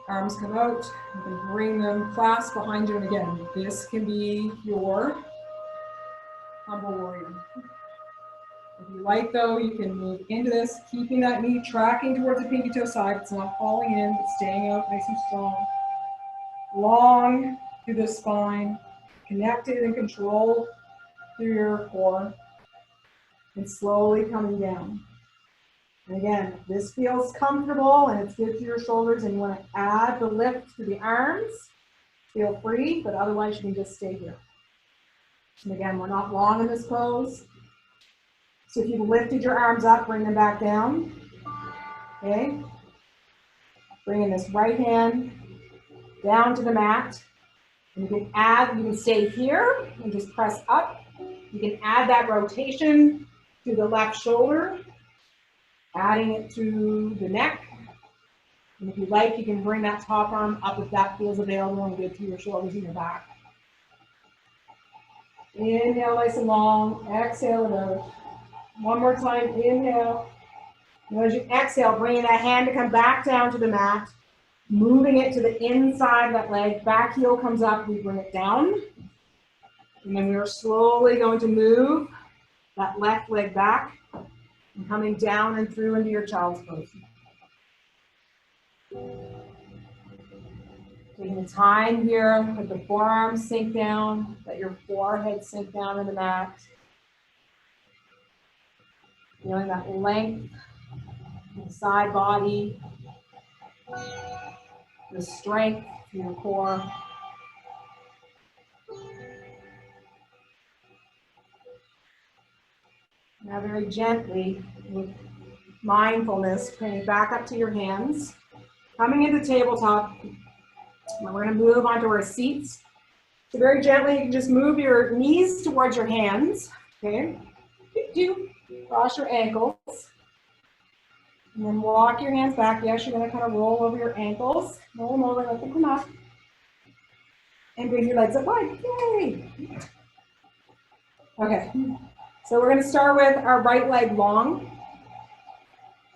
Speaker 1: Arms come out, you can bring them clasped behind you, and again, this can be your humble warrior. If you like though, you can move into this, keeping that knee tracking towards the pinky toe side. It's not falling in, but staying out nice and strong. Long through the spine, connected and controlled through your core, and slowly coming down. And again, if this feels comfortable and it's good to your shoulders and you want to add the lift to the arms, feel free, but otherwise you can just stay here. And again, we're not long in this pose. So if you've lifted your arms up, bring them back down. Okay? Bringing this right hand down to the mat. And you can stay here and just press up. You can add that rotation to the left shoulder, adding it to the neck. And if you like, you can bring that top arm up if that feels available and good to your shoulders and your back. Inhale nice and long, exhale it out. One more time, inhale. And as you exhale, bringing that hand to come back down to the mat, moving it to the inside of that leg, back heel comes up, we bring it down. And then we are slowly going to move that left leg back and coming down and through into your child's pose. Taking the time here, let the forearms sink down, let your forehead sink down in the mat. Feeling that length in the side body, the strength in your core. Now very gently, with mindfulness, bring it back up to your hands. Coming into tabletop, now we're going to move onto our seats. So very gently, you can just move your knees towards your hands, okay? Cross your ankles. And then walk your hands back. Yes, you're going to kind of roll over your ankles. Roll them over, let them come up. And bring your legs up wide. Yay! Okay, so we're going to start with our right leg long.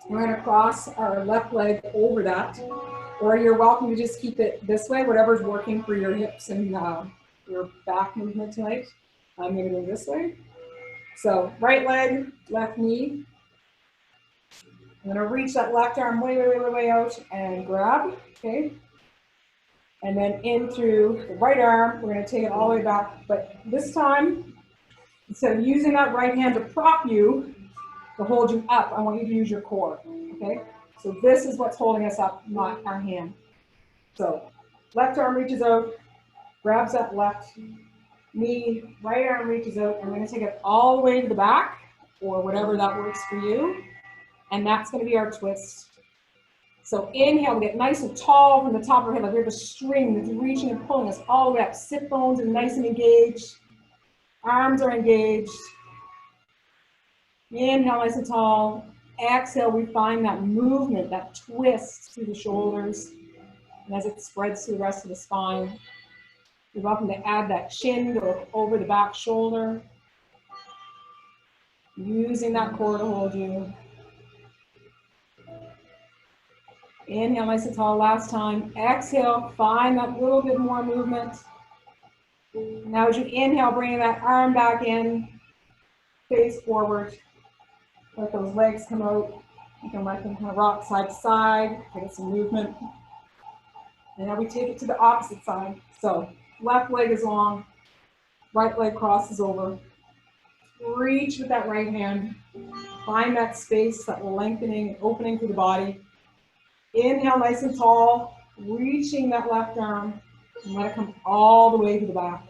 Speaker 1: We're going to cross our left leg over that. Or you're welcome to just keep it this way, whatever's working for your hips and your back movement tonight. I'm going to go this way. So right leg, left knee. I'm going to reach that left arm way out and grab, okay? And then in through the right arm, we're going to take it all the way back. But this time, instead of using that right hand to prop you, to hold you up, I want you to use your core, okay? So this is what's holding us up, not our hand. So left arm reaches out, grabs that left knee, right arm reaches out, and we're going to take it all the way to the back, or whatever that works for you. And that's going to be our twist. So inhale, we get nice and tall from the top of our head, like we have a string that's reaching and pulling us all the way up. Sit bones are nice and engaged. Arms are engaged. Inhale, nice and tall. Exhale, we find that movement, that twist through the shoulders. And as it spreads through the rest of the spine, you're welcome to add that chin to over the back shoulder. Using that core to hold you. Inhale nice and tall last time. Exhale, find that little bit more movement. Now as you inhale, bring that arm back in, face forward. Let those legs come out. You can let them kind of rock side to side, get some movement. And now we take it to the opposite side. So left leg is long, right leg crosses over. Reach with that right hand. Find that space, that lengthening, opening through the body. Inhale nice and tall, reaching that left arm, and let it come all the way to the back.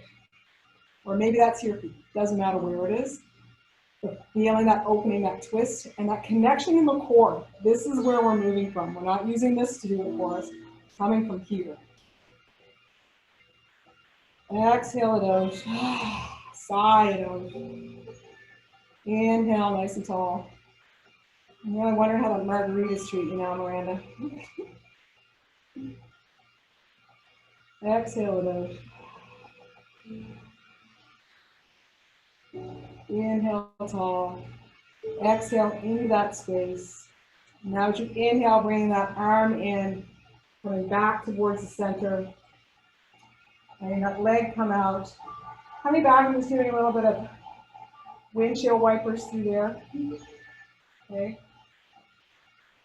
Speaker 1: Or maybe that's your feet, doesn't matter where it is. But feeling that opening, that twist, and that connection in the core. This is where we're moving from. We're not using this to do it for us. It's coming from here. Exhale it out. Sigh it out. Inhale nice and tall. I'm really wondering how the margaritas treat you now, Miranda. Exhale it out. Inhale tall. Exhale into that space. Now as you inhale, bring that arm in, coming back towards the center. And that leg come out. Coming back and just doing a little bit of windshield wipers through there. Okay.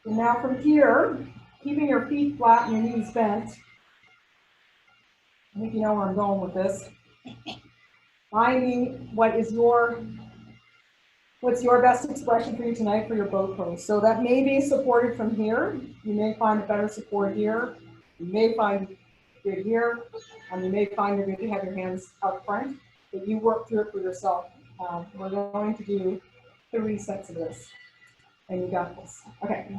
Speaker 1: And now from here, keeping your feet flat and your knees bent. I think you know where I'm going with this. Finding what's your best expression for you tonight for your boat pose. So that may be supported from here. You may find a better support here. You may find good here. You may find you're going to have your hands out front, but you work through it for yourself. We're going to do 3 sets of this. And you got this. Okay,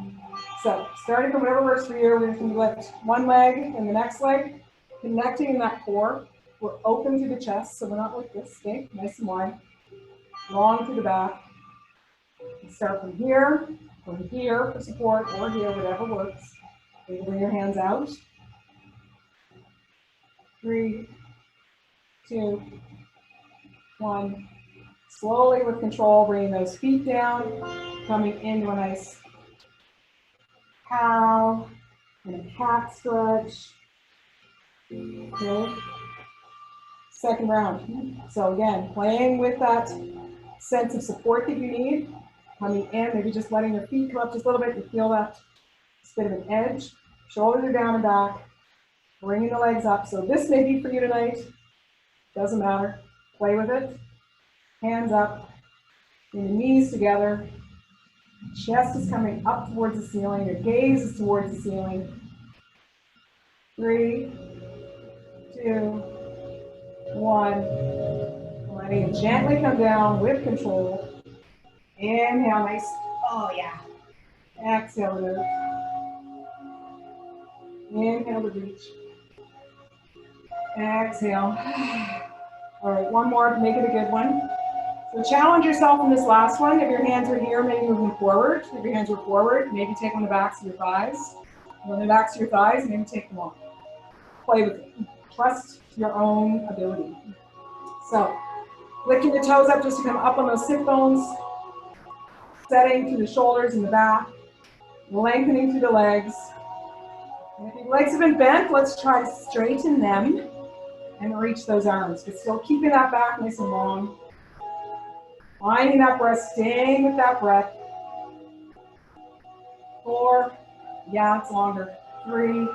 Speaker 1: so starting from whatever works for you, we're going to lift one leg and the next leg, connecting in that core. We're open to the chest, so we're not like this. Stay nice and wide. Long to the back. You start from here for support, or here, whatever works. You bring your hands out. 3, 2, 1. Slowly with control, bringing those feet down, coming into a nice cow and a cat stretch. Okay. Second round. So again, playing with that sense of support that you need, coming in, maybe just letting your feet come up just a little bit. You feel that bit of an edge. Shoulders are down and back. Bringing the legs up. So this may be for you tonight. Doesn't matter. Play with it. Hands up, and the knees together. Chest is coming up towards the ceiling. Your gaze is towards the ceiling. 3, 2, 1. Letting it gently come down with control. Inhale, nice. Oh yeah. Exhale it out. Inhale to reach. Exhale. All right, one more. Make it a good one. So challenge yourself in this last one. If your hands are here, maybe move them forward. If your hands are forward, maybe take them on the backs of your thighs. On the backs of your thighs, maybe take them off. Play with it. Trust your own ability. So lifting the toes up just to come up on those sit bones. Setting through the shoulders and the back. Lengthening through the legs. And if your legs have been bent, let's try to straighten them and reach those arms. But still keeping that back nice and long. Finding that breath, staying with that breath. 4, yeah, it's longer. 3,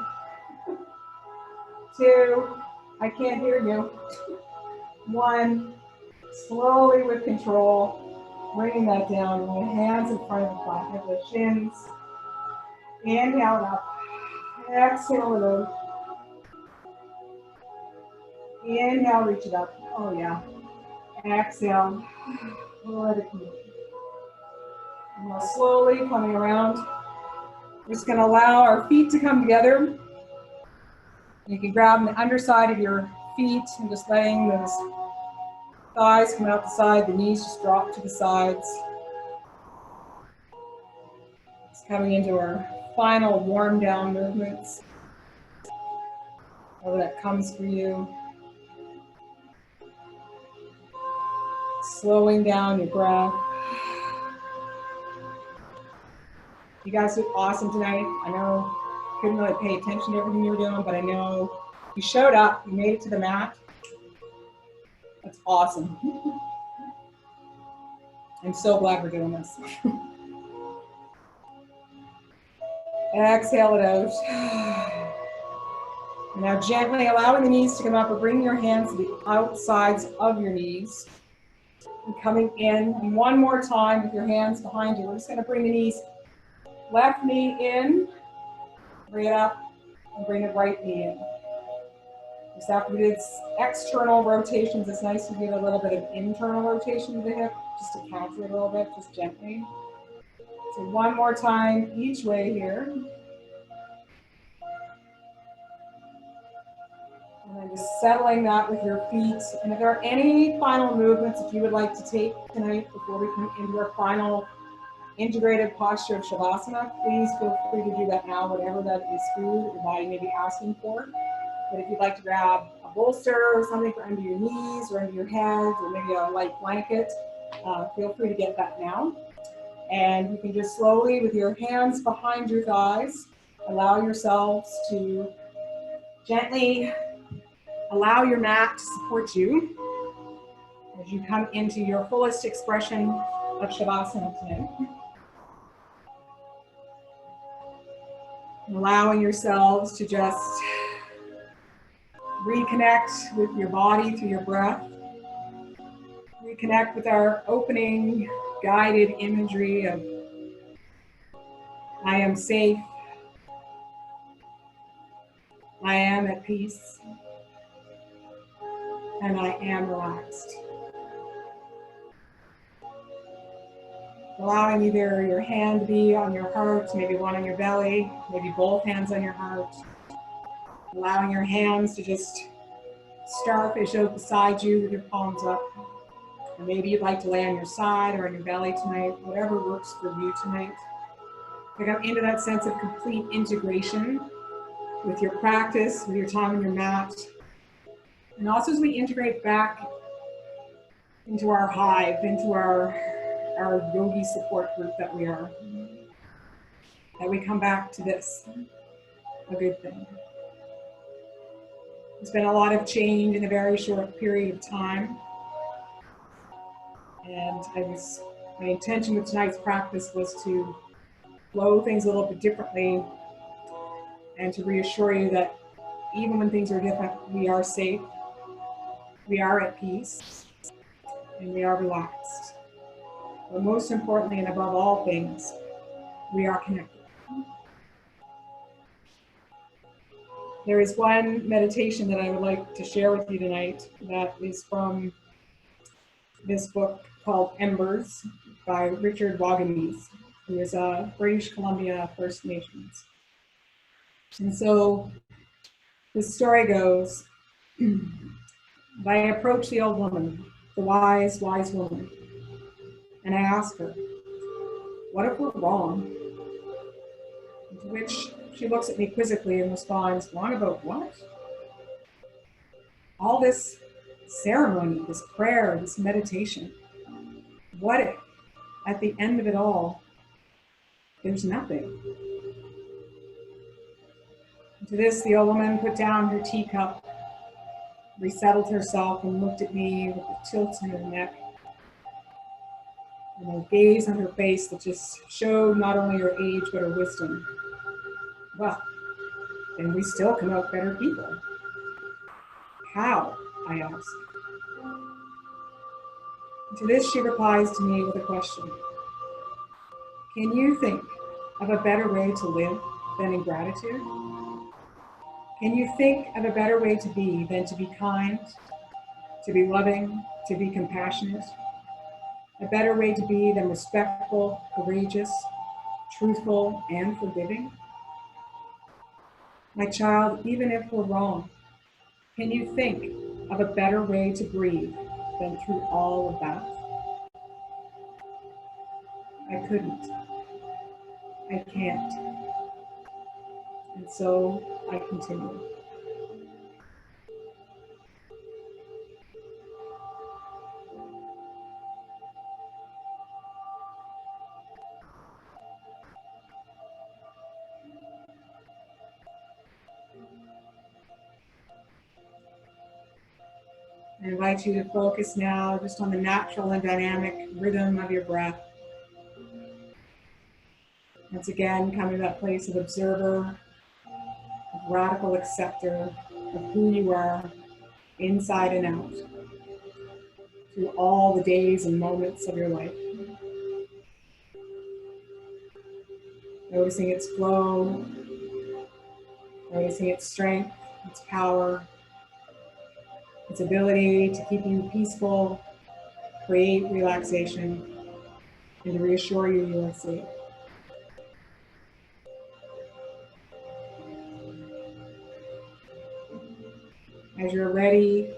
Speaker 1: 2, I can't hear you. 1, slowly with control, bringing that down. With hands in front of the body, the shins. Inhale it up. Exhale it out. Inhale, reach it up. Oh yeah. Exhale. Let it move. And now slowly coming around. We're just going to allow our feet to come together. You can grab the underside of your feet and just letting those thighs come out the side, the knees just drop to the sides. Coming into our final warm down movements. However that comes for you. Slowing down your breath. You guys did awesome tonight. I know you couldn't really pay attention to everything you were doing, but I know you showed up, you made it to the mat. That's awesome. I'm so glad we're doing this. Exhale it out. And now gently allowing the knees to come up, or bring your hands to the outsides of your knees. And coming in one more time with your hands behind you. We're just going to bring the knees, left knee in, bring it up, and bring the right knee in. Just after we did external rotations, it's nice to give a little bit of internal rotation to the hip, just to counter it a little bit, just gently. So one more time each way here. And then just settling that with your feet. And if there are any final movements that you would like to take tonight before we come into our final integrated posture of Shavasana, please feel free to do that now, whatever that is food your body may be asking for. But if you'd like to grab a bolster or something for under your knees or under your head, or maybe a light blanket, feel free to get that now. And you can just slowly, with your hands behind your thighs, allow yourselves to gently allow your mat to support you as you come into your fullest expression of Shavasana tonight. Allowing yourselves to just reconnect with your body through your breath. Reconnect with our opening guided imagery of I am safe, I am at peace, and I am relaxed. Allowing either your hand to be on your heart, maybe one on your belly, maybe both hands on your heart. Allowing your hands to just starfish out beside you with your palms up. Or maybe you'd like to lay on your side or on your belly tonight, whatever works for you tonight. To come into that sense of complete integration with your practice, with your time on your mat. And also as we integrate back into our hive, into our yogi support group that we are, that we come back to this, a good thing. There's been a lot of change in a very short period of time. And my intention with tonight's practice was to flow things a little bit differently and to reassure you that even when things are different, we are safe, we are at peace, and we are relaxed. But most importantly, and above all things, we are connected. There is one meditation that I would like to share with you tonight that is from this book called Embers by Richard Wagamese, who is a British Columbia First Nations. And so the story goes, I approached the old woman, the wise, wise woman, and I asked her, what if we're wrong? To which she looks at me quizzically and responds, wrong about what? All this ceremony, this prayer, this meditation. What if, at the end of it all, there's nothing? And to this, the old woman put down her teacup, resettled herself, and looked at me with a tilt in her neck, and a gaze on her face that just showed not only her age, but her wisdom. Well, then we still come out better people. How? I asked. And to this, she replies to me with a question. Can you think of a better way to live than in gratitude? Can you think of a better way to be than to be kind, to be loving, to be compassionate? A better way to be than respectful, courageous, truthful, and forgiving? My child, even if we're wrong, can you think of a better way to breathe than through all of that? I couldn't. I can't. And so I continue. I invite you to focus now just on the natural and dynamic rhythm of your breath. Once again, coming to that place of observer, of radical acceptor of who you are, inside and out, through all the days and moments of your life. Noticing its flow, noticing its strength, its power, its ability to keep you peaceful, create relaxation, and to reassure you you are safe. As you're ready,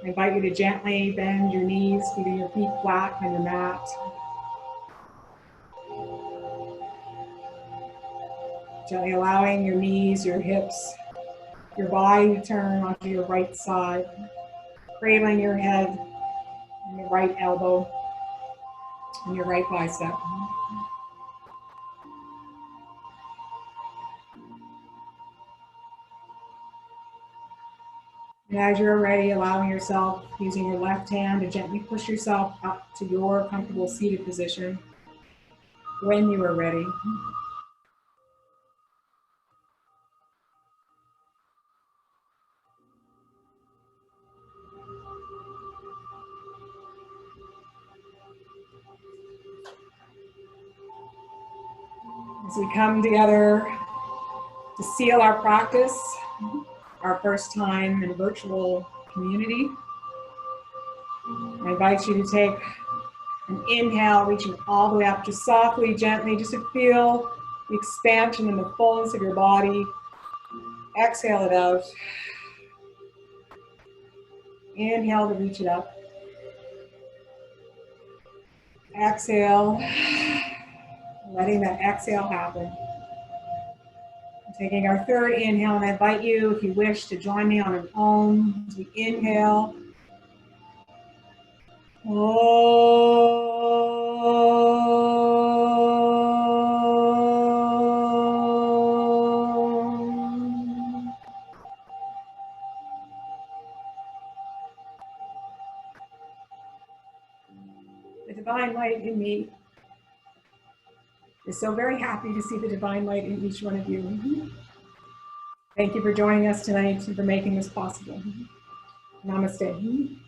Speaker 1: I invite you to gently bend your knees, keeping your feet flat on your mat. Gently allowing your knees, your hips, your body to turn onto your right side, cradling your head and your right elbow and your right bicep. And as you're ready, allowing yourself, using your left hand, to gently push yourself up to your comfortable seated position when you are ready. As we come together to seal our practice, our first time in virtual community, I invite you to take an inhale, reaching all the way up, just softly, gently, just to feel the expansion and the fullness of your body. Exhale it out. Inhale to reach it up. Exhale, letting that exhale happen. Taking our third inhale, and I invite you, if you wish, to join me on an Om as we inhale. Om. The divine light in me is so very happy to see the divine light in each one of you. Thank you for joining us tonight and for making this possible. Namaste.